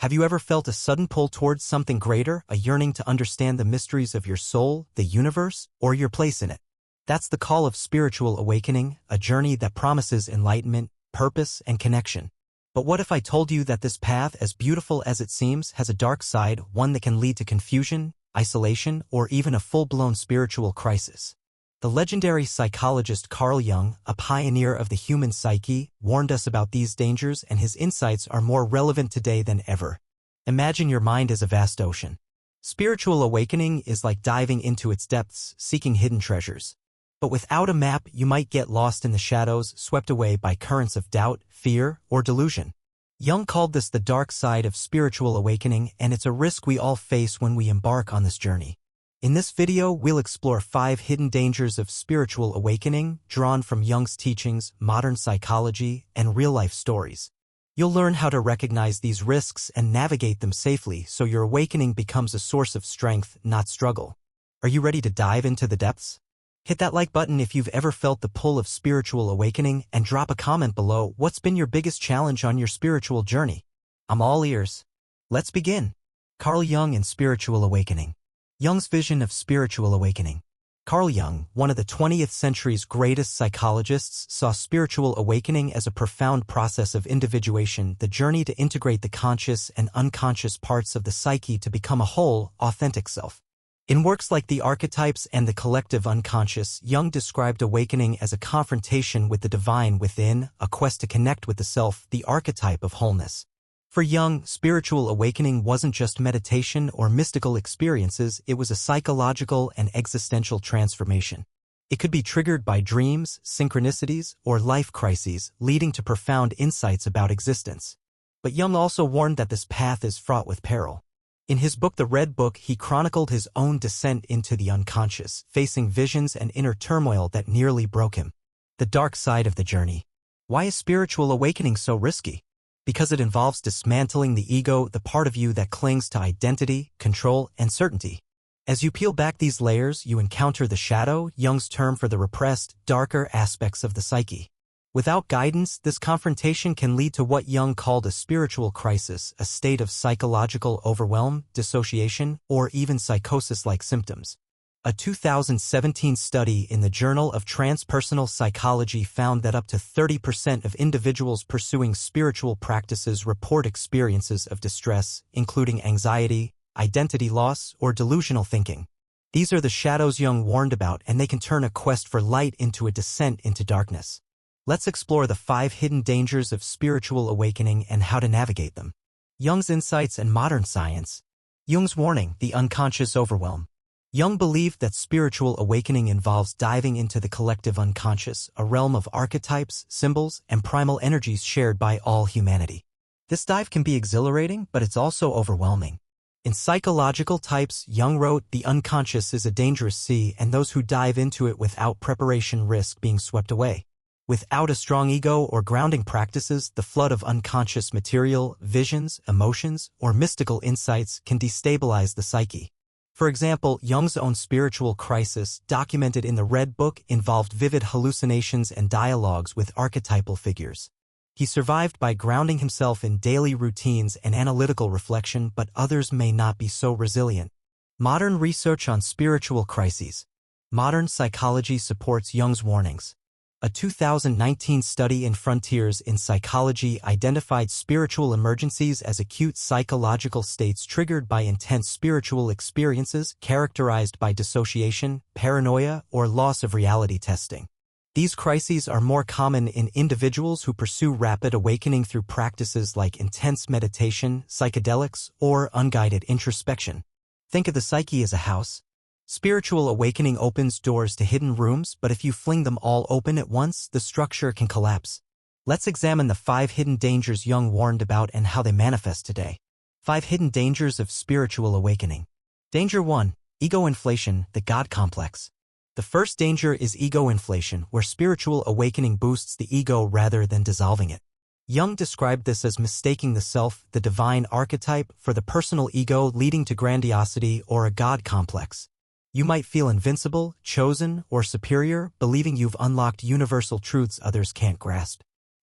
Have you ever felt a sudden pull towards something greater, a yearning to understand the mysteries of your soul, the universe, or your place in it? That's the call of spiritual awakening, a journey that promises enlightenment, purpose, and connection. But what if I told you that this path, as beautiful as it seems, has a dark side, one that can lead to confusion, isolation, or even a full-blown spiritual crisis? The legendary psychologist Carl Jung, a pioneer of the human psyche, warned us about these dangers, and his insights are more relevant today than ever. Imagine your mind as a vast ocean. Spiritual awakening is like diving into its depths, seeking hidden treasures. But without a map, you might get lost in the shadows, swept away by currents of doubt, fear, or delusion. Jung called this the dark side of spiritual awakening, and it's a risk we all face when we embark on this journey. In this video, we'll explore 5 hidden dangers of spiritual awakening, drawn from Jung's teachings, modern psychology, and real-life stories. You'll learn how to recognize these risks and navigate them safely so your awakening becomes a source of strength, not struggle. Are you ready to dive into the depths? Hit that like button if you've ever felt the pull of spiritual awakening, and drop a comment below. What's been your biggest challenge on your spiritual journey? I'm all ears. Let's begin. Carl Jung and spiritual awakening. Jung's vision of spiritual awakening. Carl Jung, one of the 20th century's greatest psychologists, saw spiritual awakening as a profound process of individuation, the journey to integrate the conscious and unconscious parts of the psyche to become a whole, authentic self. In works like The Archetypes and The Collective Unconscious, Jung described awakening as a confrontation with the divine within, a quest to connect with the self, the archetype of wholeness. For Jung, spiritual awakening wasn't just meditation or mystical experiences, it was a psychological and existential transformation. It could be triggered by dreams, synchronicities, or life crises, leading to profound insights about existence. But Jung also warned that this path is fraught with peril. In his book The Red Book, he chronicled his own descent into the unconscious, facing visions and inner turmoil that nearly broke him. The dark side of the journey. Why is spiritual awakening so risky? Because it involves dismantling the ego, the part of you that clings to identity, control, and certainty. As you peel back these layers, you encounter the shadow, Jung's term for the repressed, darker aspects of the psyche. Without guidance, this confrontation can lead to what Jung called a spiritual crisis, a state of psychological overwhelm, dissociation, or even psychosis-like symptoms. A 2017 study in the Journal of Transpersonal Psychology found that up to 30% of individuals pursuing spiritual practices report experiences of distress, including anxiety, identity loss, or delusional thinking. These are the shadows Jung warned about, and they can turn a quest for light into a descent into darkness. Let's explore the 5 hidden dangers of spiritual awakening and how to navigate them. Jung's insights and modern science. Jung's warning, the unconscious overwhelm. Jung believed that spiritual awakening involves diving into the collective unconscious, a realm of archetypes, symbols, and primal energies shared by all humanity. This dive can be exhilarating, but it's also overwhelming. In Psychological Types, Jung wrote, "The unconscious is a dangerous sea, and those who dive into it without preparation risk being swept away." Without a strong ego or grounding practices, the flood of unconscious material, visions, emotions, or mystical insights can destabilize the psyche. For example, Jung's own spiritual crisis, documented in the Red Book, involved vivid hallucinations and dialogues with archetypal figures. He survived by grounding himself in daily routines and analytical reflection, but others may not be so resilient. Modern research on spiritual crises. Modern psychology supports Jung's warnings. A 2019 study in Frontiers in Psychology identified spiritual emergencies as acute psychological states triggered by intense spiritual experiences characterized by dissociation, paranoia, or loss of reality testing. These crises are more common in individuals who pursue rapid awakening through practices like intense meditation, psychedelics, or unguided introspection. Think of the psyche as a house. Spiritual awakening opens doors to hidden rooms, but if you fling them all open at once, the structure can collapse. Let's examine the 5 hidden dangers Jung warned about and how they manifest today. 5 hidden dangers of spiritual awakening. Danger 1. Ego inflation, the God complex. The first danger is ego inflation, where spiritual awakening boosts the ego rather than dissolving it. Jung described this as mistaking the self, the divine archetype, for the personal ego, leading to grandiosity or a God complex. You might feel invincible, chosen, or superior, believing you've unlocked universal truths others can't grasp.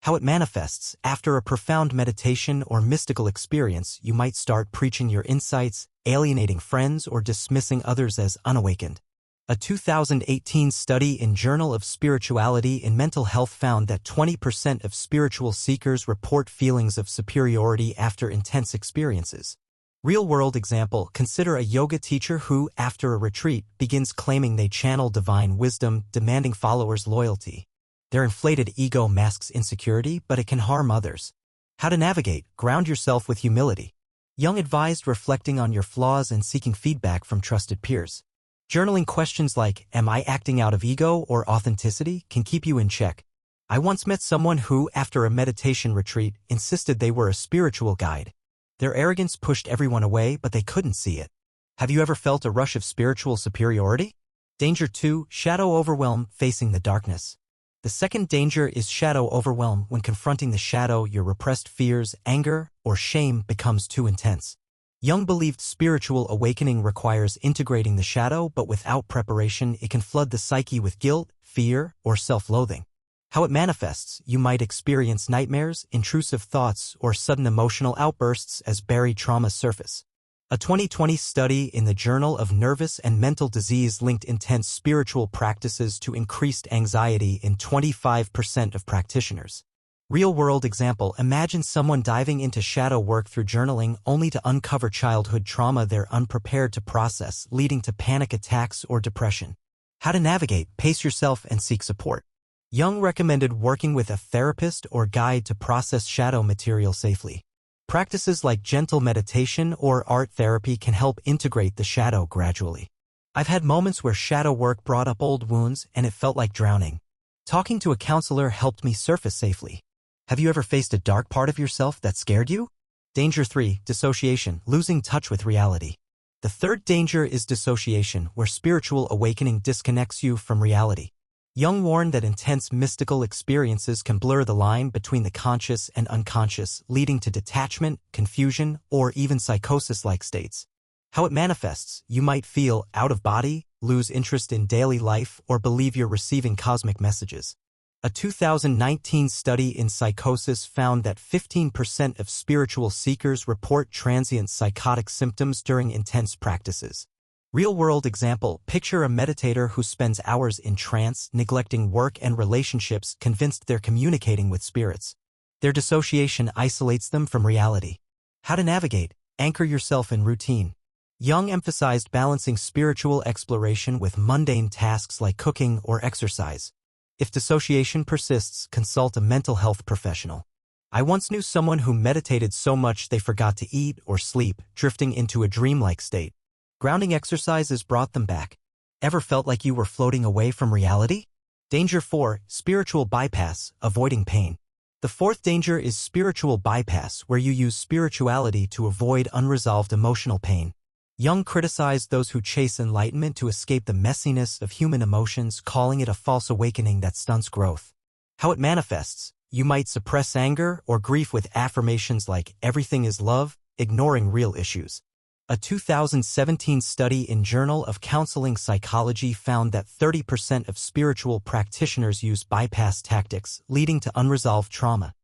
How it manifests. After a profound meditation or mystical experience, you might start preaching your insights, alienating friends, or dismissing others as unawakened. A 2018 study in Journal of Spirituality and Mental Health found that 20% of spiritual seekers report feelings of superiority after intense experiences. Real-world example, consider a yoga teacher who, after a retreat, begins claiming they channel divine wisdom, demanding followers' loyalty. Their inflated ego masks insecurity, but it can harm others. How to navigate. Ground yourself with humility. Jung advised reflecting on your flaws and seeking feedback from trusted peers. Journaling questions like, am I acting out of ego or authenticity, can keep you in check. I once met someone who, after a meditation retreat, insisted they were a spiritual guide. Their arrogance pushed everyone away, but they couldn't see it. Have you ever felt a rush of spiritual superiority? Danger 2. Shadow overwhelm. Facing the darkness. The second danger is shadow overwhelm. When confronting the shadow, your repressed fears, anger, or shame becomes too intense. Jung believed spiritual awakening requires integrating the shadow, but without preparation, it can flood the psyche with guilt, fear, or self-loathing. How it manifests. You might experience nightmares, intrusive thoughts, or sudden emotional outbursts as buried traumas surface. A 2020 study in the Journal of Nervous and Mental Disease linked intense spiritual practices to increased anxiety in 25% of practitioners. Real-world example, imagine someone diving into shadow work through journaling only to uncover childhood trauma they're unprepared to process, leading to panic attacks or depression. How to navigate. Pace yourself and seek support. Jung recommended working with a therapist or guide to process shadow material safely. Practices like gentle meditation or art therapy can help integrate the shadow gradually. I've had moments where shadow work brought up old wounds and it felt like drowning. Talking to a counselor helped me surface safely. Have you ever faced a dark part of yourself that scared you? Danger 3. Dissociation. Losing touch with reality. The third danger is dissociation, where spiritual awakening disconnects you from reality. Jung warned that intense mystical experiences can blur the line between the conscious and unconscious, leading to detachment, confusion, or even psychosis-like states. How it manifests. You might feel out of body, lose interest in daily life, or believe you're receiving cosmic messages. A 2019 study in psychosis found that 15% of spiritual seekers report transient psychotic symptoms during intense practices. Real-world example, picture a meditator who spends hours in trance, neglecting work and relationships, convinced they're communicating with spirits. Their dissociation isolates them from reality. How to navigate. Anchor yourself in routine. Jung emphasized balancing spiritual exploration with mundane tasks like cooking or exercise. If dissociation persists, consult a mental health professional. I once knew someone who meditated so much they forgot to eat or sleep, drifting into a dreamlike state. Grounding exercises brought them back. Ever felt like you were floating away from reality? Danger 4. Spiritual bypass. Avoiding pain. The fourth danger is spiritual bypass, where you use spirituality to avoid unresolved emotional pain. Jung criticized those who chase enlightenment to escape the messiness of human emotions, calling it a false awakening that stunts growth. How it manifests. You might suppress anger or grief with affirmations like, everything is love, ignoring real issues. A 2017 study in Journal of Counseling Psychology found that 30% of spiritual practitioners use bypass tactics, leading to unresolved trauma.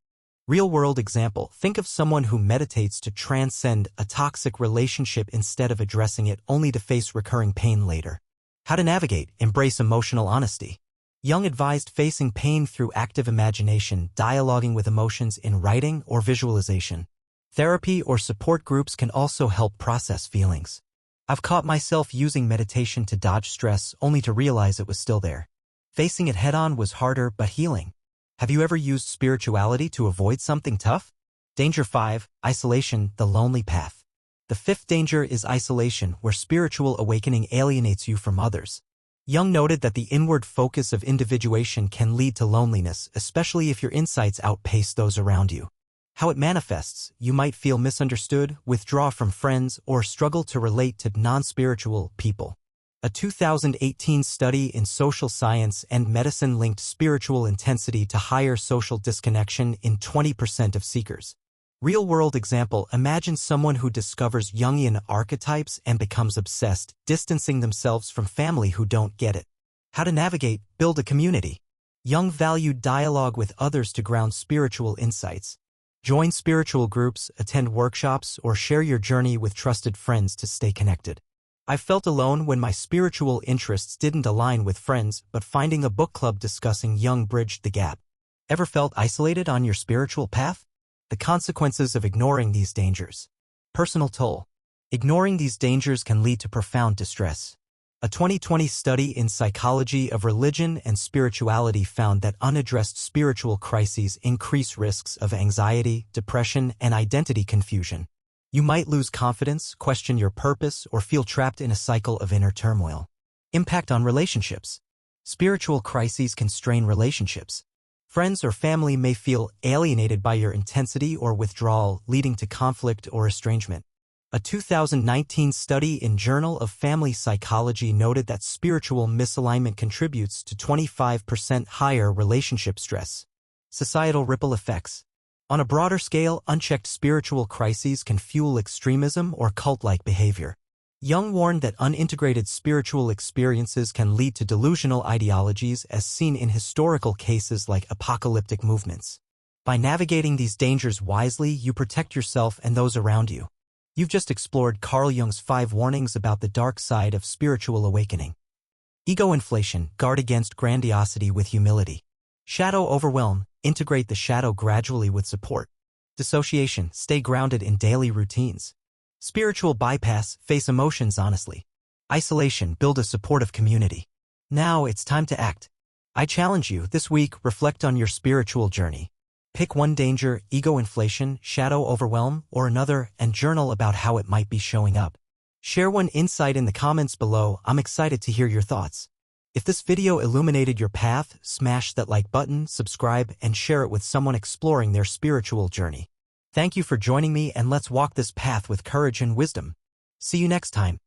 Real-world example, think of someone who meditates to transcend a toxic relationship instead of addressing it, only to face recurring pain later. How to navigate. Embrace emotional honesty. Jung advised facing pain through active imagination, dialoguing with emotions in writing or visualization. Therapy or support groups can also help process feelings. I've caught myself using meditation to dodge stress only to realize it was still there. Facing it head-on was harder but healing. Have you ever used spirituality to avoid something tough? Danger 5. Isolation, the lonely path. The fifth danger is isolation, where spiritual awakening alienates you from others. Jung noted that the inward focus of individuation can lead to loneliness, especially if your insights outpace those around you. How it manifests. You might feel misunderstood, withdraw from friends, or struggle to relate to non-spiritual people. A 2018 study in social science and medicine linked spiritual intensity to higher social disconnection in 20% of seekers. Real-world example, imagine someone who discovers Jungian archetypes and becomes obsessed, distancing themselves from family who don't get it. How to navigate. Build a community. Jung valued dialogue with others to ground spiritual insights. Join spiritual groups, attend workshops, or share your journey with trusted friends to stay connected. I felt alone when my spiritual interests didn't align with friends, but finding a book club discussing Jung bridged the gap. Ever felt isolated on your spiritual path? The consequences of ignoring these dangers. Personal toll. Ignoring these dangers can lead to profound distress. A 2020 study in psychology of religion and spirituality found that unaddressed spiritual crises increase risks of anxiety, depression, and identity confusion. You might lose confidence, question your purpose, or feel trapped in a cycle of inner turmoil. Impact on relationships. Spiritual crises can strain relationships. Friends or family may feel alienated by your intensity or withdrawal, leading to conflict or estrangement. A 2019 study in Journal of Family Psychology noted that spiritual misalignment contributes to 25% higher relationship stress. Societal ripple effects. On a broader scale, unchecked spiritual crises can fuel extremism or cult-like behavior. Jung warned that unintegrated spiritual experiences can lead to delusional ideologies as seen in historical cases like apocalyptic movements. By navigating these dangers wisely, you protect yourself and those around you. You've just explored Carl Jung's 5 warnings about the dark side of spiritual awakening. Ego inflation, guard against grandiosity with humility. Shadow overwhelm, integrate the shadow gradually with support. Dissociation, stay grounded in daily routines. Spiritual bypass, face emotions honestly. Isolation, build a supportive community. Now it's time to act. I challenge you, this week, reflect on your spiritual journey. Pick one danger, ego inflation, shadow overwhelm, or another, and journal about how it might be showing up. Share one insight in the comments below. I'm excited to hear your thoughts. If this video illuminated your path, smash that like button, subscribe, and share it with someone exploring their spiritual journey. Thank you for joining me, and let's walk this path with courage and wisdom. See you next time.